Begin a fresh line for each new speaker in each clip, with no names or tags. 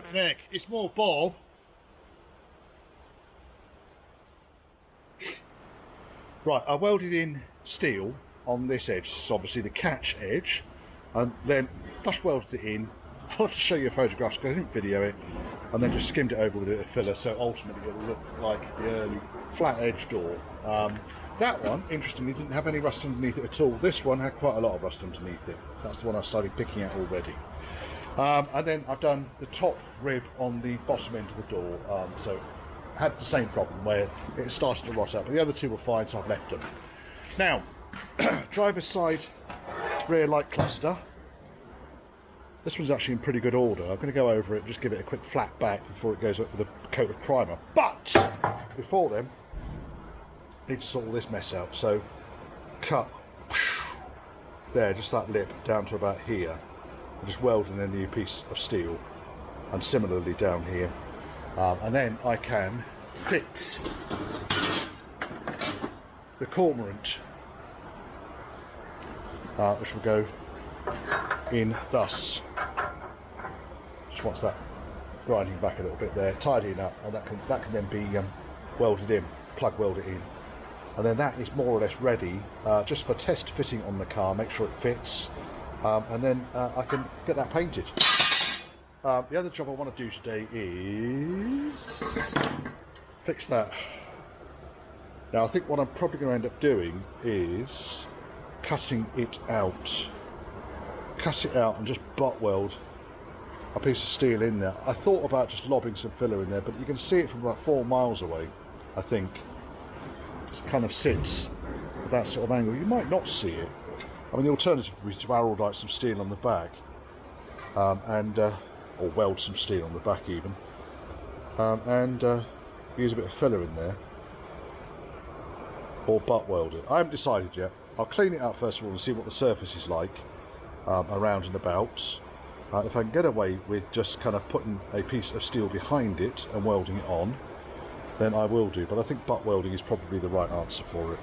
Flipping heck, it's more Bob. Right, I welded in steel on this edge, so obviously the catch edge, and then flush welded it in. I'll have to show you photographs because I didn't video it, and then just skimmed it over with a bit of filler, so ultimately it will look like the early flat edge door. That one, interestingly, didn't have any rust underneath it at all. This one had quite a lot of rust underneath it. That's the one I started picking out already. And then I've done the top rib on the bottom end of the door, so it had the same problem where it started to rot out, but the other two were fine, so I've left them. Now, driver's side rear light cluster. This one's actually in pretty good order. I'm going to go over it, just give it a quick flat back before it goes up with a coat of primer. But before then, I need to sort all this mess out. So cut there, just that lip down to about here. I'm just welding a new piece of steel, and similarly down here. And then I can fit the cormorant, which will go in thus. Just wants that grinding back a little bit there, tidying up, and that can then be welded in, plug welded in, and then that is more or less ready just for test fitting on the car. Make sure it fits, and then I can get that painted. The other job I want to do today is fix that. Now I think what I'm probably going to end up doing is cutting it out. Cut it out and just butt weld a piece of steel in there. I thought about just lobbing some filler in there, but you can see it from about 4 miles away, I think. It just kind of sits at that sort of angle. You might not see it. I mean, the alternative would be to araldite some steel on the back, or weld some steel on the back even, and use a bit of filler in there, or butt weld it. I haven't decided yet. I'll clean it out first of all and see what the surface is like around and about. If I can get away with just kind of putting a piece of steel behind it and welding it on, then I will do, but I think butt welding is probably the right answer for it.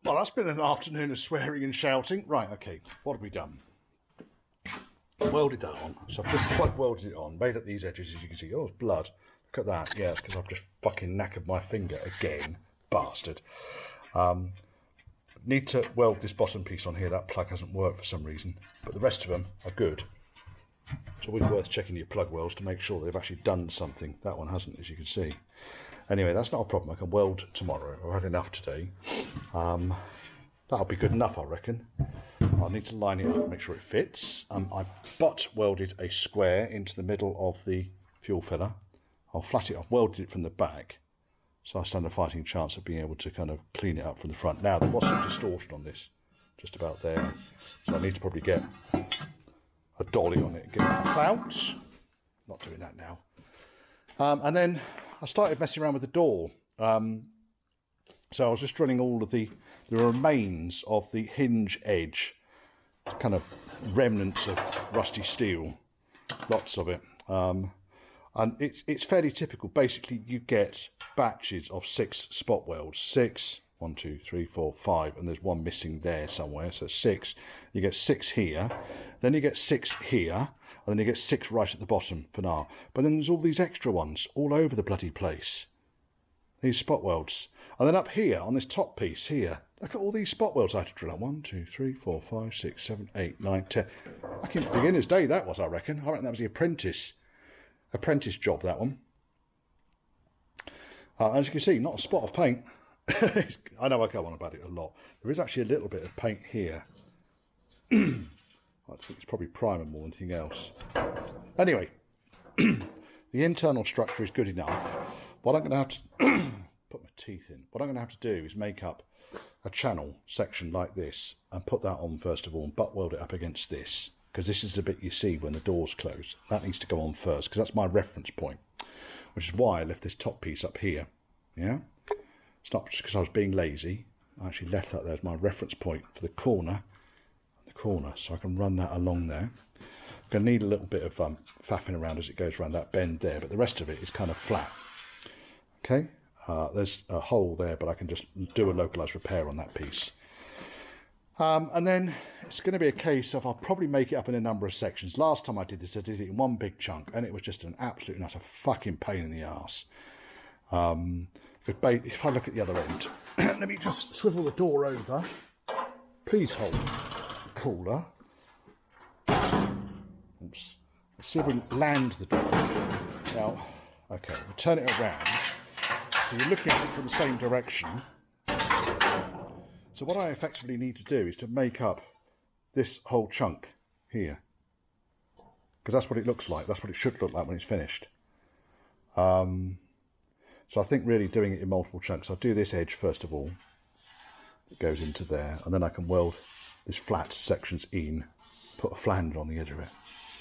Well, that's been an afternoon of swearing and shouting. Right, okay, what have we done? Welded that on, so I've just plug welded it on, made up these edges as you can see. Oh, it's blood. Look at that. Yeah, it's because I've just fucking knackered my finger again. Bastard. Need to weld this bottom piece on here. That plug hasn't worked for some reason, but the rest of them are good. It's always worth checking your plug welds to make sure they've actually done something. That one hasn't, as you can see. Anyway, that's not a problem. I can weld tomorrow. I've had enough today. That'll be good enough, I reckon. I'll need to line it up and make sure it fits. I butt welded a square into the middle of the fuel filler. I'll flat it. I've welded it from the back, so I stand a fighting chance of being able to kind of clean it up from the front. Now, there was some distortion on this, just about there, so I need to probably get a dolly on it and get it out. Not doing that now. And then I started messing around with the door. So I was just drilling all of the remains of the hinge edge, kind of remnants of rusty steel, lots of it. And it's fairly typical. Basically, you get batches of 6 spot welds. 6, 1, 2, 3, 4, 5, and there's one missing there somewhere. So 6. You get 6 here, then you get 6 here, and then you get 6 right at the bottom for now. But then there's all these extra ones all over the bloody place. These spot welds. And then up here on this top piece here, look at all these spot welds I had to drill out. 1, 2, 3, 4, 5, 6, 7, 8, 9, 10. Back in beginner's day that was, I reckon. I reckon that was the apprentice job, that one. As you can see, not a spot of paint. I know I go on about it a lot. There is actually a little bit of paint here. I think it's probably primer more than anything else. Anyway, the internal structure is good enough. What I'm going to have to put my teeth in. What I'm going to have to do is make up a channel section like this and put that on first of all and butt weld it up against this, because this is the bit you see when the door's closed. That needs to go on first because that's my reference point, which is why I left this top piece up here. Yeah, it's not just because I was being lazy. I actually left that there as my reference point for the corner, so I can run that along there. I'm going to need a little bit of faffing around as it goes around that bend there, but the rest of it is kind of flat. Okay, there's a hole there, but I can just do a localized repair on that piece. And then it's going to be a case of I'll probably make it up in a number of sections. Last time I did this, I did it in one big chunk, and it was just an absolute and utter fucking pain in the arse. If I look at the other end, let me just swivel the door over. Please hold cooler. Oops. Let's see if we land the door. Now, okay, we'll turn it around. So you're looking at it from the same direction. So what I effectively need to do is to make up this whole chunk here. Because that's what it looks like. That's what it should look like when it's finished. So I think really doing it in multiple chunks. I'll do this edge first of all. It goes into there. And then I can weld this flat sections in. Put a flange on the edge of it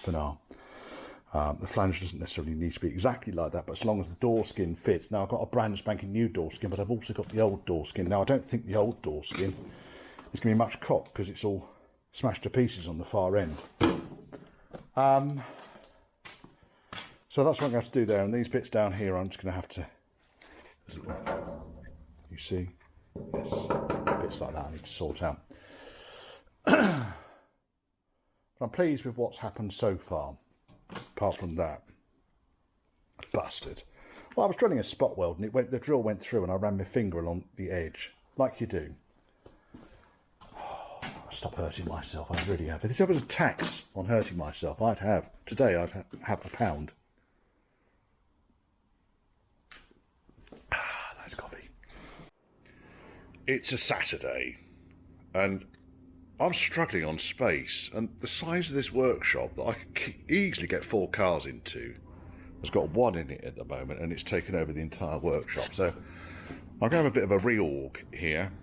for now. The flange doesn't necessarily need to be exactly like that, but as long as the door skin fits. Now I've got a brand spanking new door skin, but I've also got the old door skin. Now I don't think the old door skin is going to be much cop because it's all smashed to pieces on the far end. So that's what I'm going to have to do there, and these bits down here I'm just going to have to, you see, yes, bits like that I need to sort out. But I'm pleased with what's happened so far. Apart from that, bastard. Well, I was drilling a spot weld and the drill went through and I ran my finger along the edge, like you do. Oh, stop hurting myself, I really have. If there was a tax on hurting myself, today I'd have £1. Nice coffee. It's a Saturday and I'm struggling on space, and the size of this workshop that I could easily get 4 cars into has got 1 in it at the moment, and it's taken over the entire workshop. So I'm going to have a bit of a reorg here.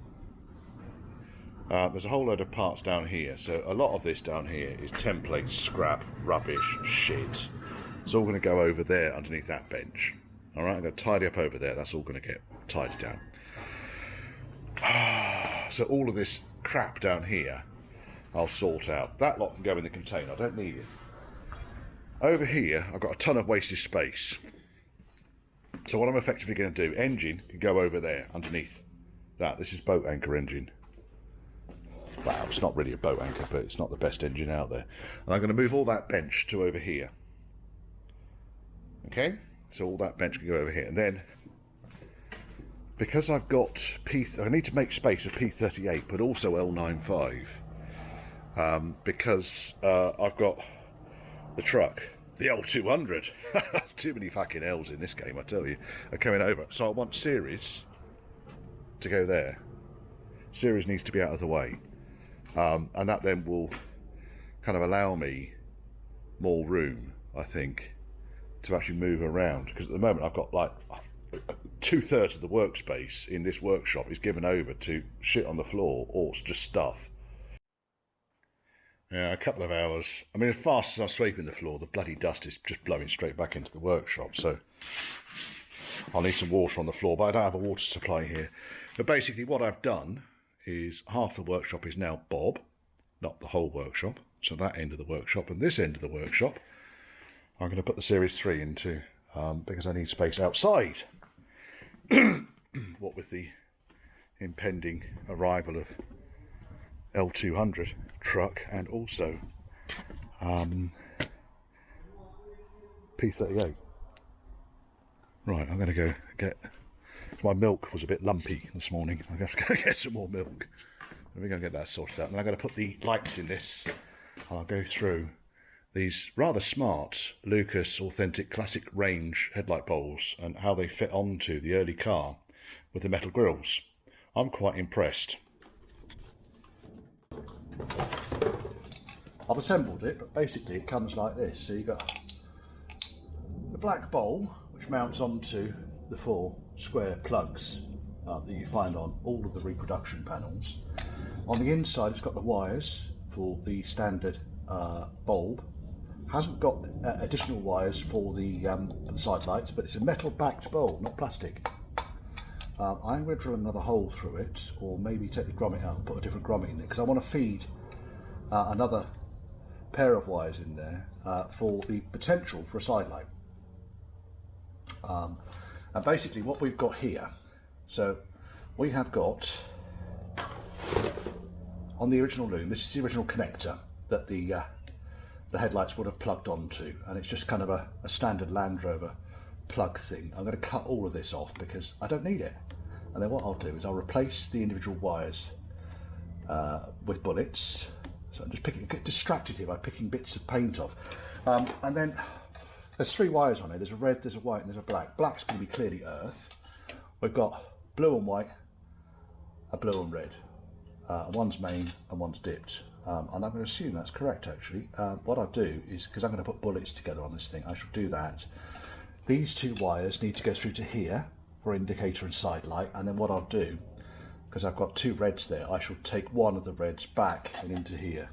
There's a whole load of parts down here, so a lot of this down here is templates, scrap, rubbish, shit. It's all going to go over there underneath that bench. Alright, I'm going to tidy up over there, that's all going to get tidied down. So all of this crap down here I'll sort out. That lot can go in the container, I don't need it. Over here I've got a ton of wasted space. So what I'm effectively going to do, engine can go over there underneath that. This is boat anchor engine. Wow, it's not really a boat anchor, but it's not the best engine out there. And I'm going to move all that bench to over here. Okay, so all that bench can go over here, and then because I've got I need to make space for P38 but also L95 because I've got the truck, the L200. Too many fucking L's in this game, I tell you, are coming over. So I want series to go there. Series needs to be out of the way, and that then will kind of allow me more room, I think, to actually move around, because at the moment I've got like 2/3 of the workspace in this workshop is given over to shit on the floor or just stuff. Yeah, a couple of hours. I mean, as fast as I'm sweeping the floor, the bloody dust is just blowing straight back into the workshop, so I'll need some water on the floor, but I don't have a water supply here. But basically what I've done is half the workshop is now Bob, not the whole workshop. So that end of the workshop and this end of the workshop I'm going to put the Series 3 into because I need space outside. What with the impending arrival of L200 truck and also P38. Right, I'm going to go get, my milk was a bit lumpy this morning. I'm going to go get some more milk. We're going to get that sorted out. And I'm going to put the lights in this, and I'll go through these rather smart Lucas Authentic Classic Range headlight bowls and how they fit onto the early car with the metal grills. I'm quite impressed. I've assembled it, but basically it comes like this. So you've got the black bowl, which mounts onto the 4 square plugs that you find on all of the reproduction panels. On the inside it's got the wires for the standard bulb. Hasn't got additional wires for the side lights, but it's a metal backed bulb, not plastic. I'm going to drill another hole through it, or maybe take the grommet out and put a different grommet in it, because I want to feed another pair of wires in there for the potential for a side light. And basically what we've got here, so we have got on the original loom, this is the original connector that the headlights would have plugged onto, and it's just kind of a standard Land Rover plug thing. I'm going to cut all of this off because I don't need it. And then what I'll do is I'll replace the individual wires with bullets. So I'm just get distracted here by picking bits of paint off. And then there's 3 wires on here. There's a red, there's a white, and there's a black. Black's going to be clearly earth. We've got blue and white, a blue and red. One's main and one's dipped. And I'm going to assume that's correct actually. What I'll do is, because I'm going to put bullets together on this thing, I shall do that. These 2 wires need to go through to here for indicator and side light, and then what I'll do, because I've got 2 reds there, I shall take one of the reds back and into here.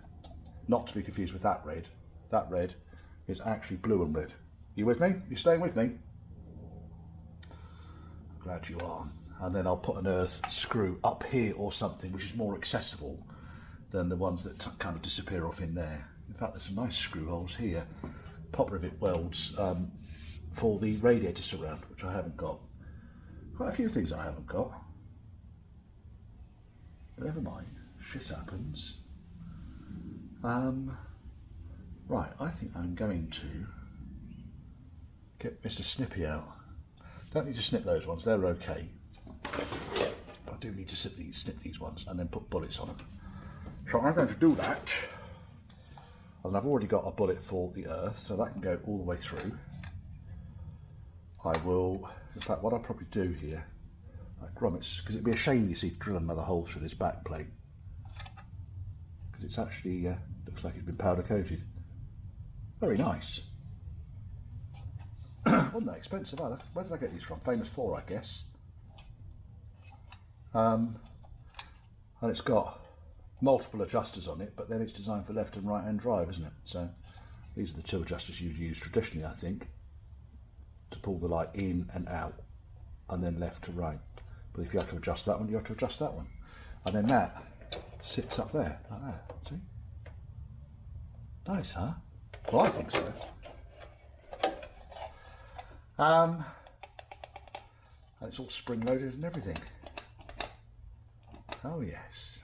Not to be confused with that red. That red is actually blue and red. You with me? You staying with me? I'm glad you are. And then I'll put an earth screw up here or something which is more accessible than the ones that kind of disappear off in there. In fact, there's some nice screw holes here. Pop rivet welds for the radiator surround, which I haven't got. Quite a few things I haven't got. Never mind, shit happens. Right, I think I'm going to get Mr. Snippy out. Don't need to snip those ones, they're okay. But I do need to snip these ones and then put bullets on them. So I'm going to do that. And I've already got a bullet for the earth, so that can go all the way through. I will, in fact, what I'll probably do here, because it'd be a shame, you see, to drill another hole through this back plate. Because it's actually, looks like it's been powder coated. Very nice. Wasn't that expensive either. Where did I get these from? Famous 4, I guess. And it's got multiple adjusters on it, but then it's designed for left and right hand drive, isn't it? So these are the 2 adjusters you'd use traditionally, I think, to pull the light in and out, and then left to right. But if you have to adjust that one, you have to adjust that one. And then that sits up there, like that, see? Nice, huh? Well, I think so. And it's all spring-loaded and everything. Oh yes.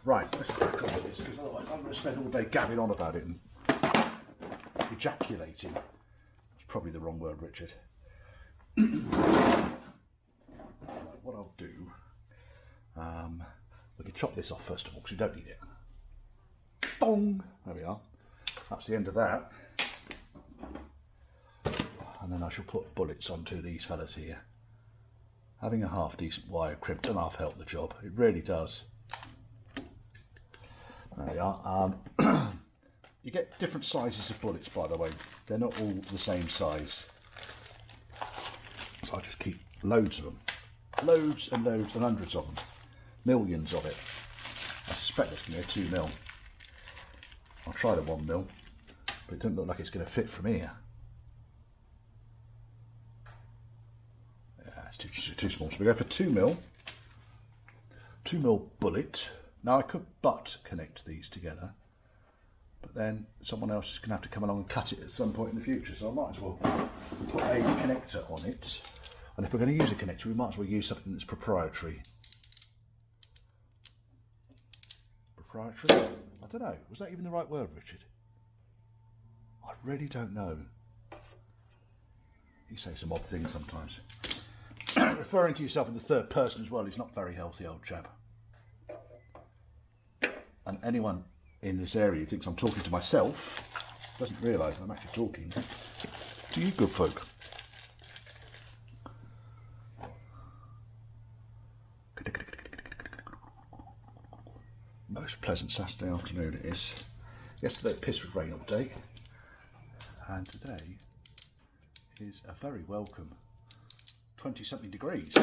Right, let's crack on with this, because otherwise I'm going to spend all day gabbing on about it and ejaculating. That's probably the wrong word, Richard. What I'll do, we can chop this off first of all, because we don't need it. Bong! There we are. That's the end of that. And then I shall put bullets onto these fellas here. Having a half decent wire crimp doesn't half help the job. It really does. There we are. You get different sizes of bullets, by the way. They're not all the same size. So I'll just keep loads of them. Loads and loads and hundreds of them. Millions of it. I suspect it's going to be a 2mm. I'll try the 1mm, but it doesn't look like it's going to fit from here. Yeah, it's too small. So we go for 2mm. 2mm bullet. Now I could butt connect these together, but then someone else is going to have to come along and cut it at some point in the future, so I might as well put a connector on it. And if we're going to use a connector, we might as well use something that's proprietary. Proprietary? I don't know. Was that even the right word, Richard? I really don't know. You say some odd things sometimes. Referring to yourself in the third person as well is not very healthy, old chap. And anyone in this area who thinks I'm talking to myself doesn't realise I'm actually talking to you good folk. Most pleasant Saturday afternoon it is. Yesterday it pissed with rain all day, and today is a very welcome 20-something degrees.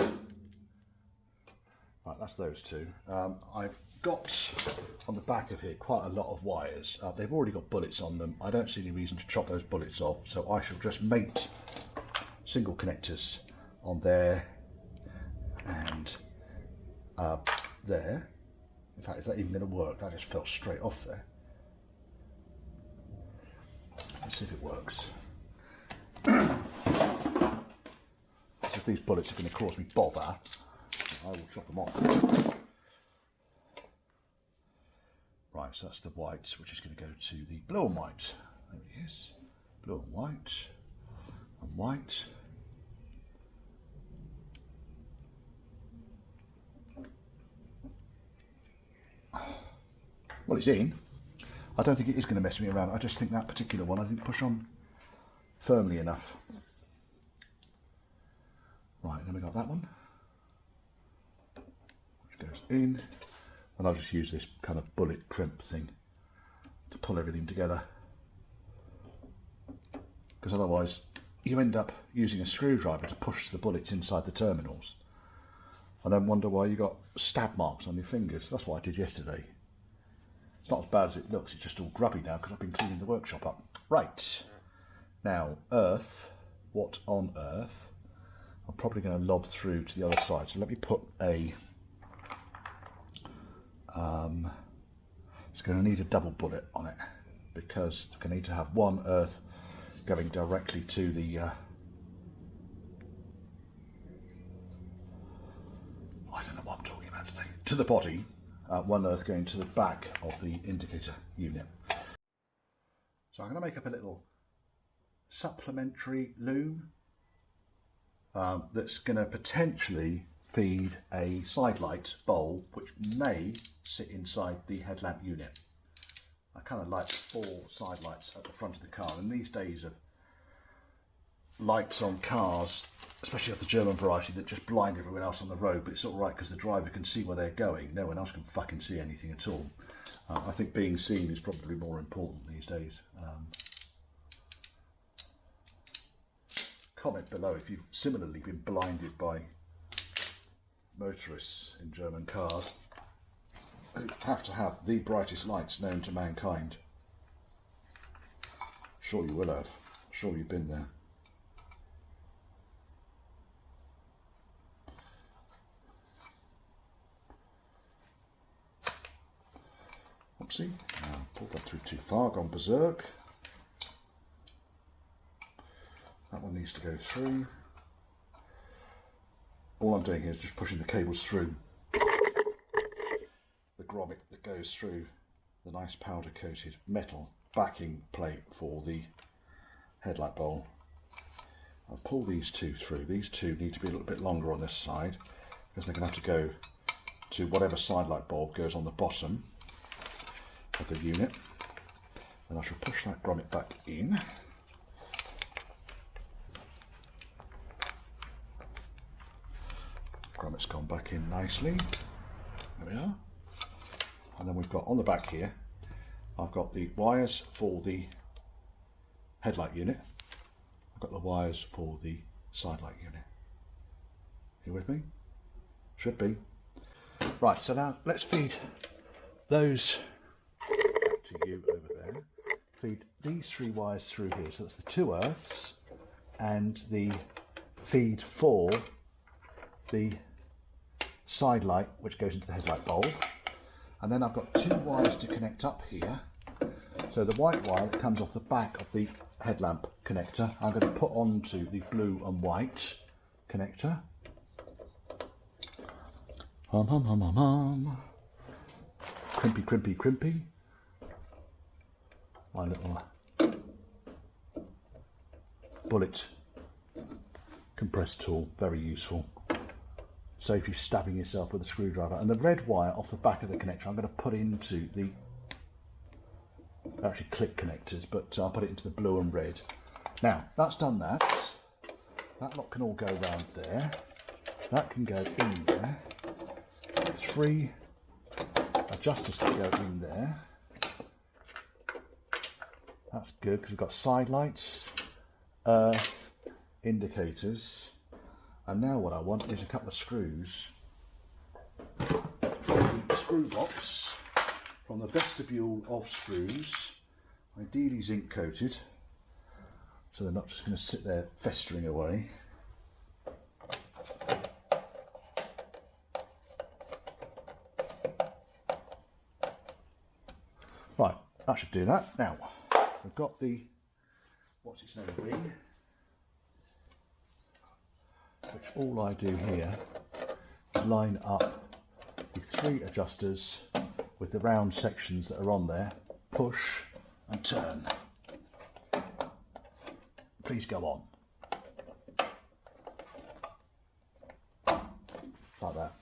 Right, that's those 2. I've got on the back of here quite a lot of wires. They've already got bullets on them. I don't see any reason to chop those bullets off, so I shall just mate single connectors on there and there. In fact, is that even going to work? That just fell straight off there. Let's see if it works. If these bullets are going to cause me bother, I will chop them off. Right, so that's the white, which is going to go to the blue and white. There it is. Blue and white. And white. Well, it's in. I don't think it is going to mess me around. I just think that particular one I didn't push on firmly enough. Right, then we got that one, which goes in, and I'll just use this kind of bullet crimp thing to pull everything together, because otherwise you end up using a screwdriver to push the bullets inside the terminals and then wonder why you got stab marks on your fingers. That's what I did yesterday. It's not as bad as it looks, it's just all grubby now because I've been cleaning the workshop up. Right, now earth, what on earth? I'm probably going to lob through to the other side, so let me put a, it's going to need a double bullet on it, because it's going to need to have one earth going directly to the, I don't know what I'm talking about today, to the body, one earth going to the back of the indicator unit. So I'm going to make up a little supplementary loom that's going to potentially feed a side light bulb, which may sit inside the headlamp unit. I kind of like 4 side lights at the front of the car, and these days of lights on cars, especially of the German variety, that just blind everyone else on the road, but it's all right because the driver can see where they're going. No one else can fucking see anything at all. I think being seen is probably more important these days. Comment below if you've similarly been blinded by motorists in German cars who have to have the brightest lights known to mankind. Sure you will have. Sure you've been there. Oopsie, pulled that through too far, gone berserk. That one needs to go through. All I'm doing here is just pushing the cables through the grommet that goes through the nice powder coated metal backing plate for the headlight bowl. I'll pull these 2 through. These 2 need to be a little bit longer on this side because they're going to have to go to whatever side light bulb goes on the bottom of the unit. And I shall push that grommet back in. Grommet's gone back in nicely. There we are. And then we've got on the back here, I've got the wires for the headlight unit. I've got the wires for the side light unit. You with me? Should be. Right, so now let's feed those to you over there. Feed these 3 wires through here. So that's the 2 earths and the feed for the side light, which goes into the headlight bulb. And then I've got 2 wires to connect up here. So the white wire that comes off the back of the headlamp connector, I'm going to put onto the blue and white connector. Hum hum hum hum hum. Crimpy, crimpy, crimpy. My little bullet compressed tool, very useful. Save you stabbing yourself with a screwdriver. And the red wire off the back of the connector I'm going to put into the, actually click connectors, but I'll put it into the blue and red. Now that's done that. That lot can all go around there. That can go in there. 3 adjusters to go in there. That's good because we've got side lights, earth, indicators, and now what I want is a couple of screws from the screw box, from the vestibule of screws, ideally zinc coated, so they're not just going to sit there festering away. Right, that should do that. Now, we've got the, what's its name, ring, which all I do here is line up the 3 adjusters with the round sections that are on there. Push and turn. Please go on. Like that.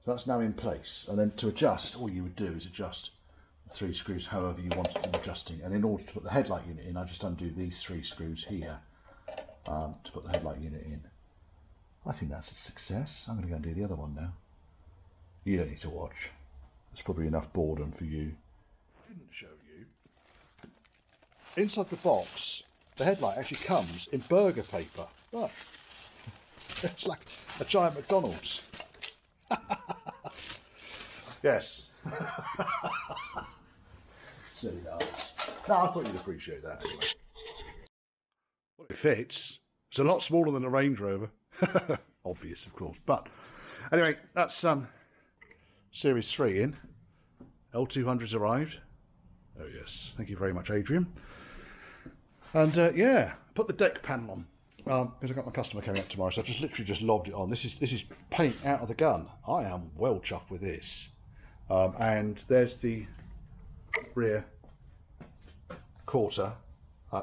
So that's now in place, and then to adjust, all you would do is adjust the 3 screws however you wanted them adjusting. And in order to put the headlight unit in, I just undo these 3 screws here to put the headlight unit in. I think that's a success. I'm going to go and do the other one now. You don't need to watch. There's probably enough boredom for you. I didn't show you. Inside the box, the headlight actually comes in burger paper. Look. It's like a giant McDonald's. Yes. Silly nuts. No, I thought you'd appreciate that anyway. Well, it fits. It's a lot smaller than a Range Rover. Obvious, of course. But anyway, that's Series 3 in. L200's arrived. Oh yes, thank you very much, Adrian. And yeah, put the deck panel on. Because I've got my customer coming up tomorrow, so I've literally just lobbed it on. This is paint out of the gun. I am well chuffed with this. And there's the rear quarter.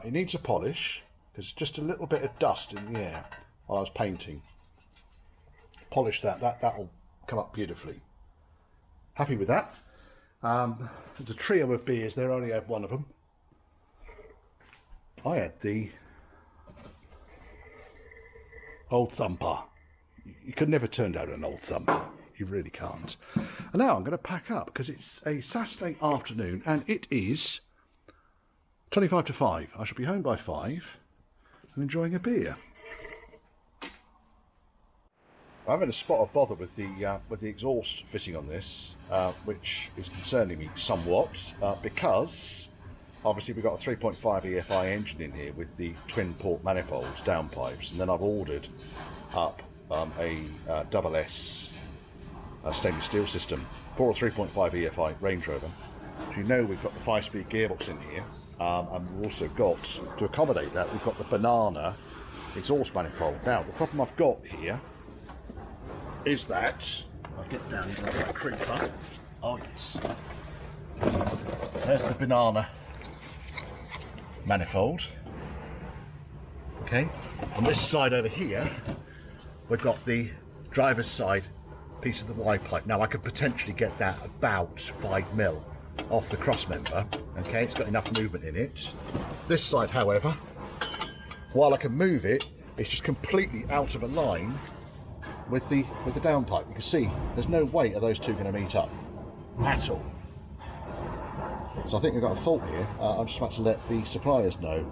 It needs a polish. There's just a little bit of dust in the air while I was painting. Polish that. That'll come up beautifully. Happy with that. There's a trio of beers there. I only had one of them. I had the Old Thumper. You could never turn down an Old Thumper. You really can't. And now I'm going to pack up because it's a Saturday afternoon and it is 25 to 5. I shall be home by 5 and enjoying a beer. I'm having a spot of bother with the exhaust fitting on this, which is concerning me somewhat because obviously we've got a 3.5 EFI engine in here with the twin port manifolds, downpipes, and then I've ordered up a double S stainless steel system for a 3.5 EFI Range Rover. As you know, we've got the 5-speed gearbox in here, and we've also got, to accommodate that, we've got the banana exhaust manifold. Now, the problem I've got here is that, I'll get down into that creeper. Oh yes. There's the banana manifold. Okay, on this side over here we've got the driver's side piece of the Y pipe. Now I could potentially get that about 5mm off the cross member. Okay, it's got enough movement in it. This side, however, while I can move it, it's just completely out of a line with the downpipe. You can see there's no way are those two going to meet up at all. So I think we've got a fault here. I'm just about to let the suppliers know.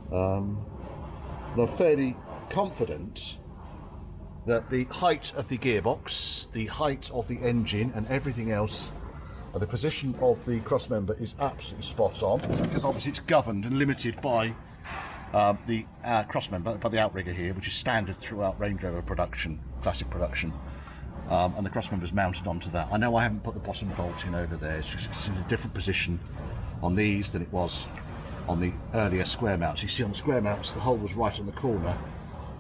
But I'm fairly confident that the height of the gearbox, the height of the engine and everything else, and the position of the cross member is absolutely spot on, because obviously it's governed and limited by the cross member, by the outrigger here, which is standard throughout Range Rover production, classic production. And the cross member is mounted onto that. I know I haven't put the bottom bolt in over there. It's just in a different position on these than it was on the earlier square mounts. You see on the square mounts the hole was right on the corner,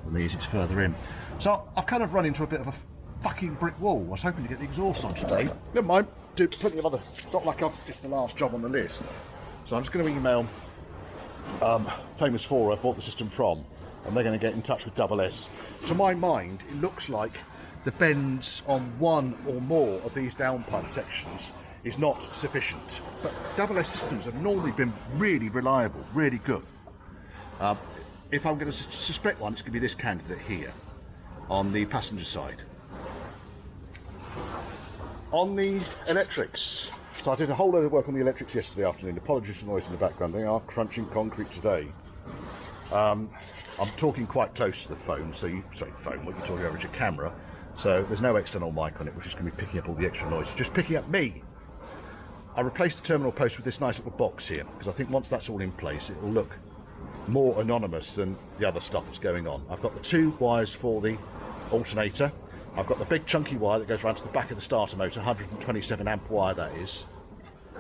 and these it's further in. So I've kind of run into a bit of a fucking brick wall. I was hoping to get the exhaust on today. Never mind, do plenty of other, not like it's the last job on the list. So I'm just going to email Famous Four I bought the system from, and they're going to get in touch with Double S. To my mind, it looks like the bends on one or more of these downpipe sections is not sufficient. But Double S systems have normally been really reliable, really good. If I'm going to suspect one, it's going to be this candidate here on the passenger side. On the electrics, so I did a whole load of work on the electrics yesterday afternoon. Apologies for the noise in the background, they are crunching concrete today. I'm talking quite close to the phone, so what you're talking over is your camera. So there's no external mic on it, which is going to be picking up all the extra noise. Just picking up me. I replaced the terminal post with this nice little box here, because I think once that's all in place, it will look more anonymous than the other stuff that's going on. I've got the 2 wires for the alternator. I've got the big chunky wire that goes around to the back of the starter motor, 127 amp wire that is.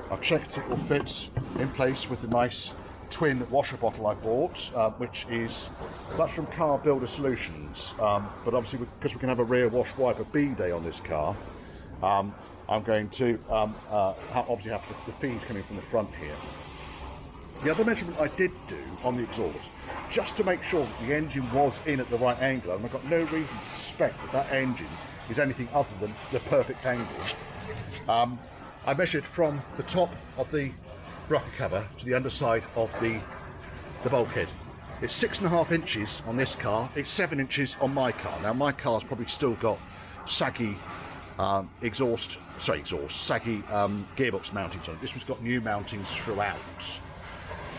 I've checked it will fit in place with the nice twin washer bottle I bought, which is, that's from Car Builder Solutions, but obviously because we can have a rear wash wiper B-day on this car, I'm going to obviously have the feed coming from the front here. The other measurement I did do on the exhaust, just to make sure that the engine was in at the right angle, and I've got no reason to suspect that that engine is anything other than the perfect angle. I measured from the top of the rocker cover to the underside of the bulkhead. It's 6.5 inches on this car, it's 7 inches on my car. Now my car's probably still got saggy saggy gearbox mountings on it. This one's got new mountings throughout.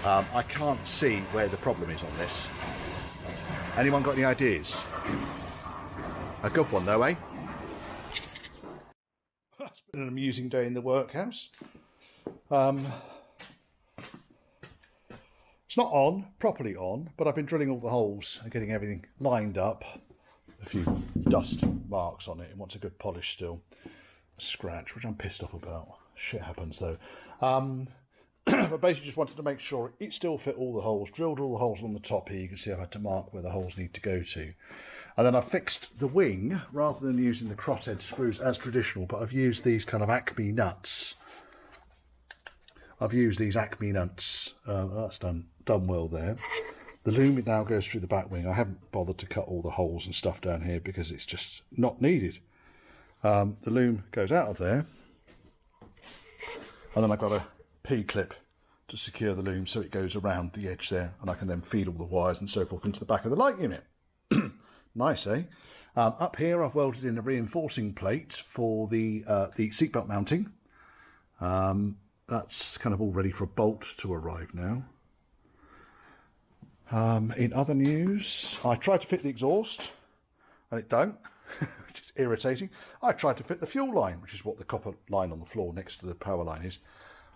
I can't see where the problem is on this. Anyone got any ideas? A good one though, eh? It's been an amusing day in the workhouse. It's not properly on, but I've been drilling all the holes and getting everything lined up. A few dust marks on it. It wants a good polish still. A scratch, which I'm pissed off about. Shit happens though. But basically just wanted to make sure it still fit all the holes. Drilled all the holes on the top here. You can see I've had to mark where the holes need to go to. And then I fixed the wing, rather than using the crosshead screws as traditional, but I've used these kind of Acme nuts. That's done well there. The loom now goes through the back wing. I haven't bothered to cut all the holes and stuff down here because it's just not needed. The loom goes out of there, and then I've got a P-clip to secure the loom so it goes around the edge there, and I can then feed all the wires and so forth into the back of the light unit. Nice, eh? Up here I've welded in a reinforcing plate for the seatbelt mounting. That's kind of all ready for a bolt to arrive now. In other news, I tried to fit the exhaust and it don't, which is irritating. I tried to fit the fuel line, which is what the copper line on the floor next to the power line is,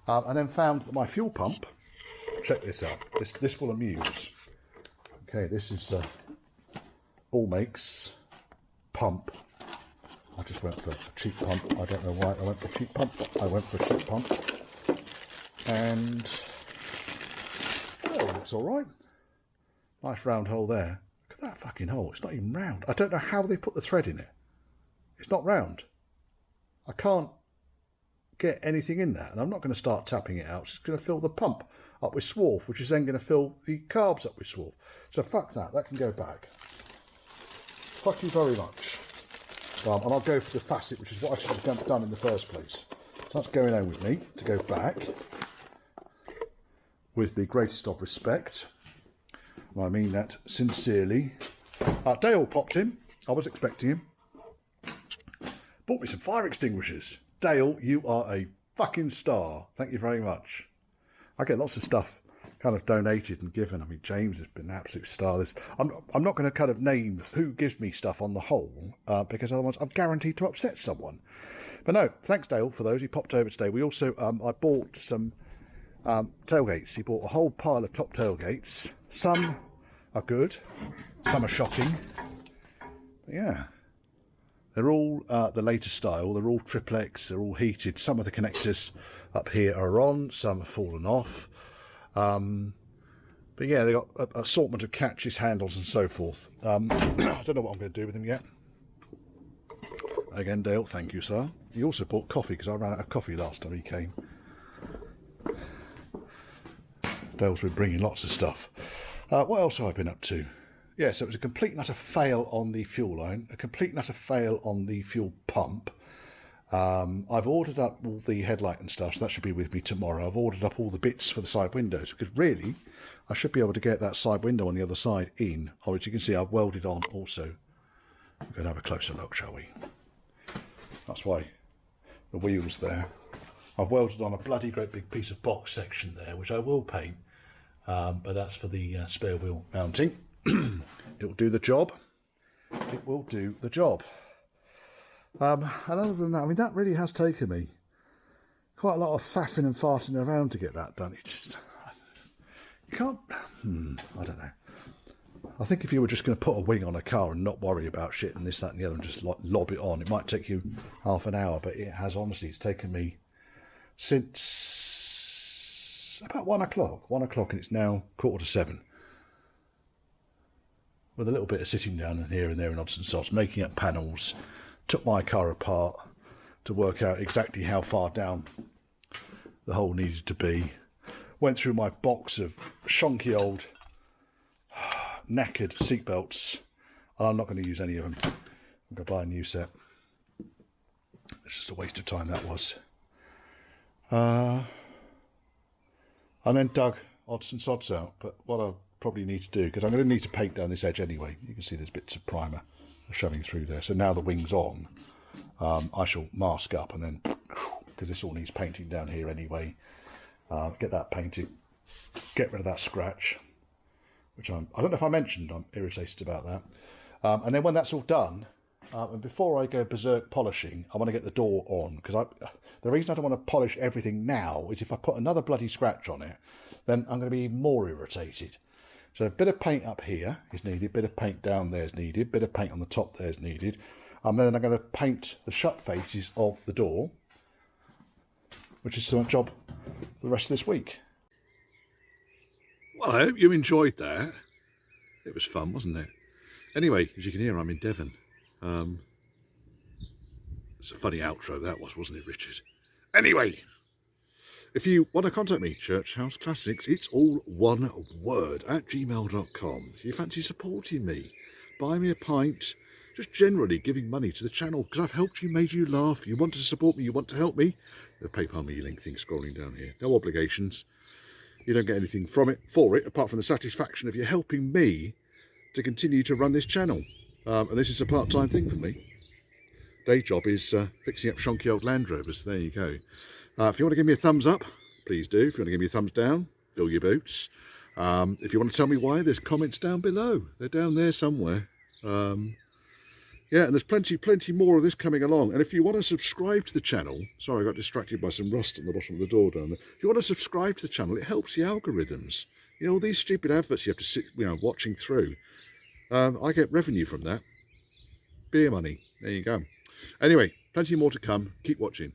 and then found that my fuel pump, check this out, this will amuse. Okay, this is all makes pump. I just went for a cheap pump. I don't know why I went for a cheap pump. I went for a cheap pump, and oh, it looks all right. Nice round hole there. Look at that fucking hole. It's not even round. I don't know how they put the thread in it. It's not round. I can't get anything in there, and I'm not going to start tapping it out. It's going to fill the pump up with swarf, which is then going to fill the carbs up with swarf. So fuck that. That can go back. Fuck you very much. And I'll go for the facet, which is what I should have done in the first place. So that's going on with me to go back with the greatest of respect. I mean that sincerely. Dale popped in. I was expecting him. Bought me some fire extinguishers. Dale, you are a fucking star. Thank you very much. I get lots of stuff kind of donated and given. I mean, James has been an absolute star. I'm not going to kind of name who gives me stuff on the whole, because otherwise I'm guaranteed to upset someone. But no, thanks Dale for those. He popped over today. We also, I bought some tailgates. He bought a whole pile of top tailgates. Some are good, some are shocking. But yeah, they're all the latest style. They're all triplex, they're all heated. Some of the connectors up here are on, some have fallen off. But yeah, they got an assortment of catches, handles and so forth. I don't know what I'm going to do with them yet. Again, Dale, thank you, sir. He also bought coffee because I ran out of coffee last time he came. Dale's been bringing lots of stuff. What else have I been up to? Yeah, so it was a complete and utter fail on the fuel line, a complete and utter fail on the fuel pump. I've ordered up all the headlight and stuff, so that should be with me tomorrow. I've ordered up all the bits for the side windows, because really, I should be able to get that side window on the other side in. Oh, as you can see, I've welded on also. We're going to have a closer look, shall we? That's why the wheels there. I've welded on a bloody great big piece of box section there, which I will paint, but that's for the spare wheel mounting. It'll do the job. It will do the job. And other than that, I mean, that really has taken me quite a lot of faffing and farting around to get that done. It just, you can't, I don't know. I think if you were just going to put a wing on a car and not worry about shit and this, that and the other and just lob it on, it might take you half an hour, but it has honestly, it's taken me since about 1 o'clock, and it's now 7:15. With a little bit of sitting down and here and there and odds and sods, making up panels, took my car apart to work out exactly how far down the hole needed to be. Went through my box of shonky old knackered seat belts. I'm not going to use any of them. I'm going to buy a new set. It's just a waste of time, that was. And then dug odds and sods out. But what I'll probably need to do, because I'm going to need to paint down this edge anyway. You can see there's bits of primer showing through there. So now the wing's on, I shall mask up, and then, because this all needs painting down here anyway, get that painted, get rid of that scratch, which I don't know if I mentioned, I'm irritated about that. And then when that's all done, and before I go berserk polishing, I want to get the door on, because the reason I don't want to polish everything now is if I put another bloody scratch on it, then I'm going to be even more irritated. So a bit of paint up here is needed, a bit of paint down there is needed, a bit of paint on the top there is needed. And then I'm going to paint the shut faces of the door, which is my job for the rest of this week. Well, I hope you enjoyed that. It was fun, wasn't it? Anyway, as you can hear, I'm in Devon. It's a funny outro that was, wasn't it, Richard? Anyway, if you want to contact me, Church House Classics, it's all one word, at gmail.com. If you fancy supporting me, buy me a pint, just generally giving money to the channel, because I've helped you, made you laugh, you want to support me, you want to help me, the PayPal me link thing scrolling down here. No obligations. You don't get anything from it, for it, apart from the satisfaction of you helping me to continue to run this channel. And this is a part-time thing for me. Day job is fixing up shonky old Land Rovers. There you go. If you want to give me a thumbs up, please do. If you want to give me a thumbs down, fill your boots. If you want to tell me why, there's comments down below. They're down there somewhere. Yeah, and there's plenty more of this coming along. And if you want to subscribe to the channel, sorry, I got distracted by some rust on the bottom of the door down there. If you want to subscribe to the channel, it helps the algorithms. You know, all these stupid adverts you have to sit, watching through. I get revenue from that. Beer money. There you go. Anyway, plenty more to come. Keep watching.